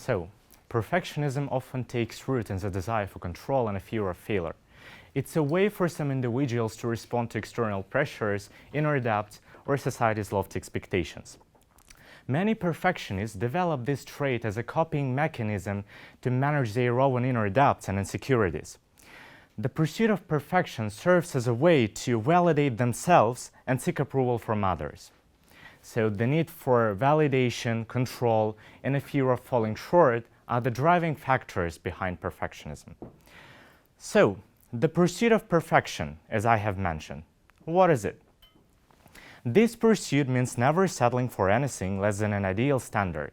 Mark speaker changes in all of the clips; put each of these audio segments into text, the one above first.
Speaker 1: So, perfectionism often takes root in the desire for control and a fear of failure. It's a way for some individuals to respond to external pressures, inner adapt, or society's lofty expectations. Many perfectionists develop this trait as a coping mechanism to manage their own inner doubts and insecurities. The pursuit of perfection serves as a way to validate themselves and seek approval from others. So the need for validation, control, and a fear of falling short are the driving factors behind perfectionism. So, the pursuit of perfection, as I have mentioned, what is it? This pursuit means never settling for anything less than an ideal standard.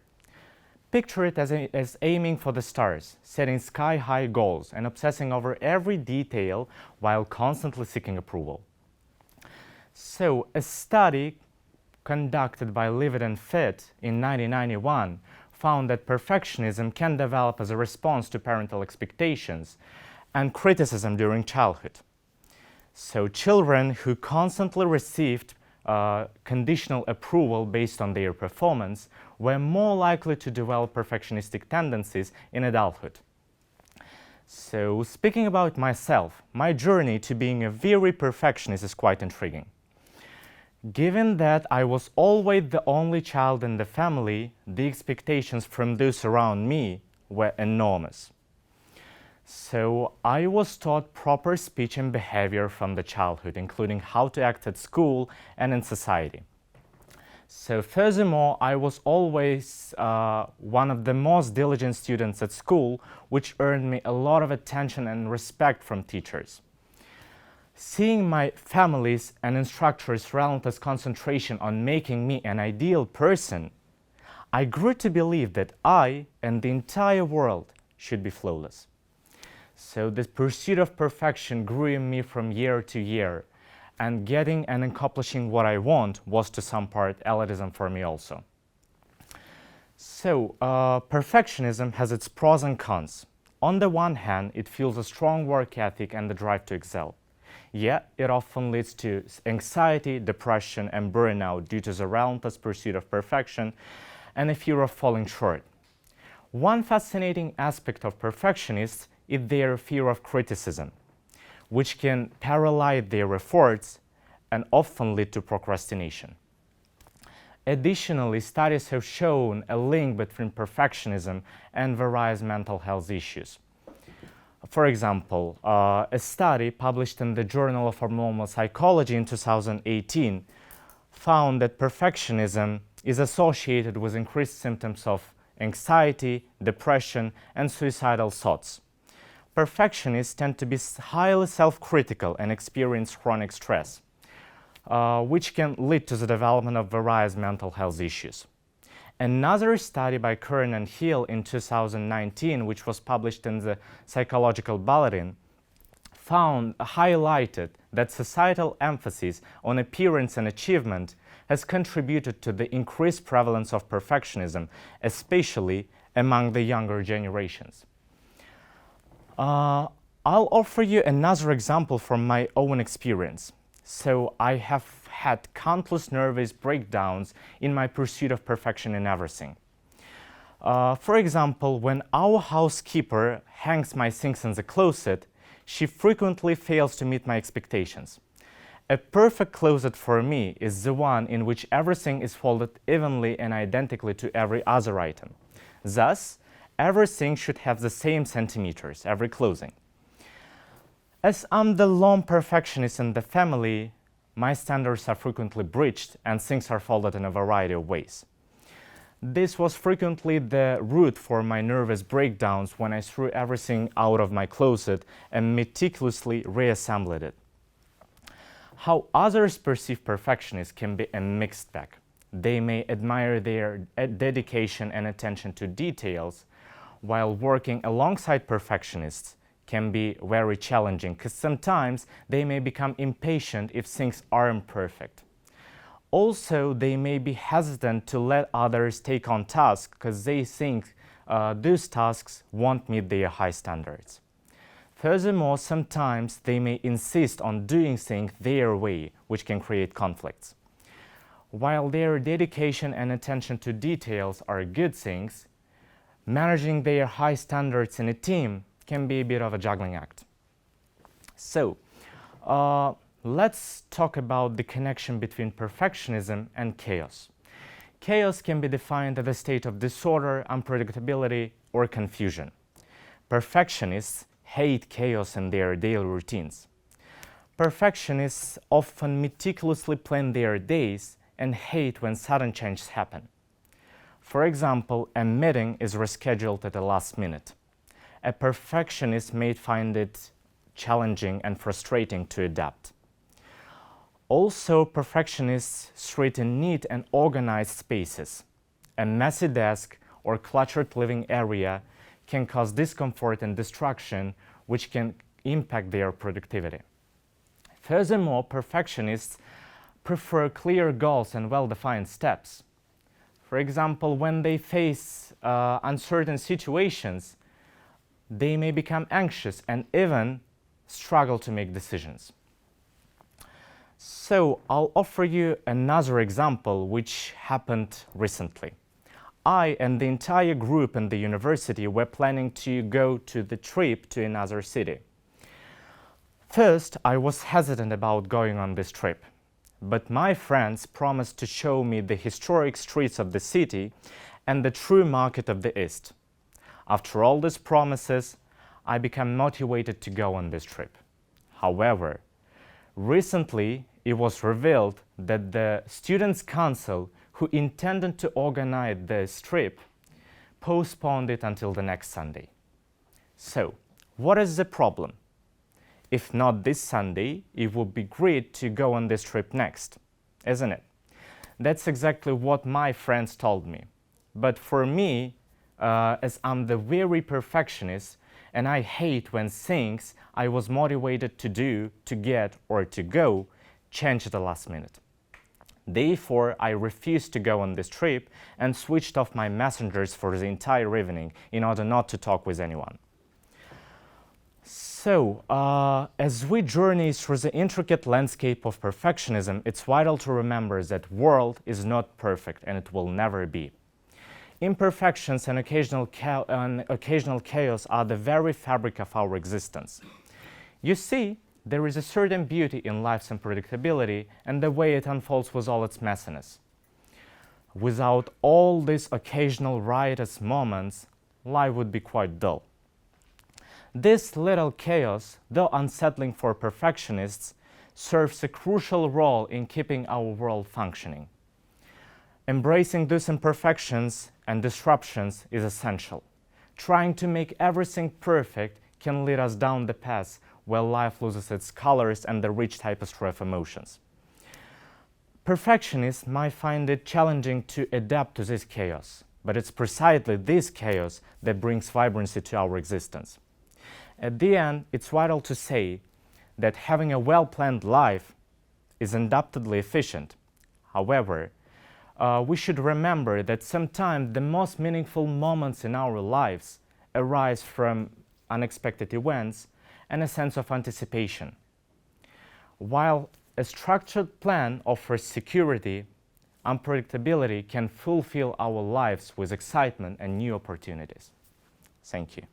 Speaker 1: Picture it as aiming for the stars, setting sky-high goals, and obsessing over every detail while constantly seeking approval. So, a study conducted by Livet and Fit in 1991 found that perfectionism can develop as a response to parental expectations and criticism during childhood. So, children who constantly received conditional approval based on their performance were more likely to develop perfectionistic tendencies in adulthood. So, speaking about myself, my journey to being a very perfectionist is quite intriguing. Given that I was always the only child in the family, the expectations from those around me were enormous. So I was taught proper speech and behavior from the childhood, including how to act at school and in society. So furthermore, I was always one of the most diligent students at school, which earned me a lot of attention and respect from teachers. Seeing my family's and instructors' relentless concentration on making me an ideal person, I grew to believe that I and the entire world should be flawless. So this pursuit of perfection grew in me from year to year, and getting and accomplishing what I want was to some part elitism for me also. So perfectionism has its pros and cons. On the one hand, it fuels a strong work ethic and the drive to excel. Yet it often leads to anxiety, depression, and burnout due to the relentless pursuit of perfection and a fear of falling short. One fascinating aspect of perfectionists is their fear of criticism, which can paralyze their efforts and often lead to procrastination. Additionally, studies have shown a link between perfectionism and various mental health issues. For example, a study published in the Journal of Abnormal Psychology in 2018 found that perfectionism is associated with increased symptoms of anxiety, depression, and suicidal thoughts. Perfectionists tend to be highly self-critical and experience chronic stress, which can lead to the development of various mental health issues. Another study by Kern and Hill in 2019, which was published in the Psychological Bulletin, highlighted that societal emphasis on appearance and achievement has contributed to the increased prevalence of perfectionism, especially among the younger generations. I'll offer you another example from my own experience. So I have had countless nervous breakdowns in my pursuit of perfection in everything. For example, when our housekeeper hangs my things in the closet, she frequently fails to meet my expectations. A perfect closet for me is the one in which everything is folded evenly and identically to every other item. Thus, everything should have the same centimeters, every clothing. As I'm the lone perfectionist in the family, my standards are frequently breached and things are folded in a variety of ways. This was frequently the root for my nervous breakdowns when I threw everything out of my closet and meticulously reassembled it. How others perceive perfectionists can be a mixed bag. They may admire their dedication and attention to details, while working alongside perfectionists can be very challenging because sometimes they may become impatient if things aren't perfect. Also, they may be hesitant to let others take on tasks because they think those tasks won't meet their high standards. Furthermore, sometimes they may insist on doing things their way, which can create conflicts. While their dedication and attention to details are good things, Managing their high standards in a team can be a bit of a juggling act. So, let's talk about the connection between perfectionism and chaos. Chaos can be defined as a state of disorder, unpredictability, or confusion. Perfectionists hate chaos in their daily routines. Perfectionists often meticulously plan their days and hate when sudden changes happen. For example, a meeting is rescheduled at the last minute. A perfectionist may find it challenging and frustrating to adapt. Also, perfectionists threaten neat and organized spaces. A messy desk or cluttered living area can cause discomfort and distraction, which can impact their productivity. Furthermore, perfectionists prefer clear goals and well-defined steps. For example, when they face uncertain situations, they may become anxious and even struggle to make decisions. So I'll offer you another example which happened recently. I and the entire group in the university were planning to go to the trip to another city. First, I was hesitant about going on this trip, but my friends promised to show me the historic streets of the city and the true market of the East. After all these promises, I became motivated to go on this trip. However, recently it was revealed that the Students' Council, who intended to organize this trip, postponed it until the next Sunday. So, what is the problem? If not this Sunday, it would be great to go on this trip next, isn't it? That's exactly what my friends told me. But for me, as I'm the very perfectionist, and I hate when things I was motivated to do, to get, or to go change at the last minute. Therefore, I refused to go on this trip and switched off my messengers for the entire evening in order not to talk with anyone. So, as we journey through the intricate landscape of perfectionism, it's vital to remember that the world is not perfect and it will never be. Imperfections and occasional chaos are the very fabric of our existence. You see, there is a certain beauty in life's unpredictability and the way it unfolds with all its messiness. Without all these occasional riotous moments, life would be quite dull. This little chaos, though unsettling for perfectionists, serves a crucial role in keeping our world functioning. Embracing these imperfections and disruptions is essential. Trying to make everything perfect can lead us down the path where life loses its colors and the rich tapestry of emotions. Perfectionists might find it challenging to adapt to this chaos, but it's precisely this chaos that brings vibrancy to our existence. At the end, it's vital to say that having a well-planned life is undoubtedly efficient. However, we should remember that sometimes the most meaningful moments in our lives arise from unexpected events and a sense of anticipation. While a structured plan offers security, unpredictability can fulfill our lives with excitement and new opportunities. Thank you.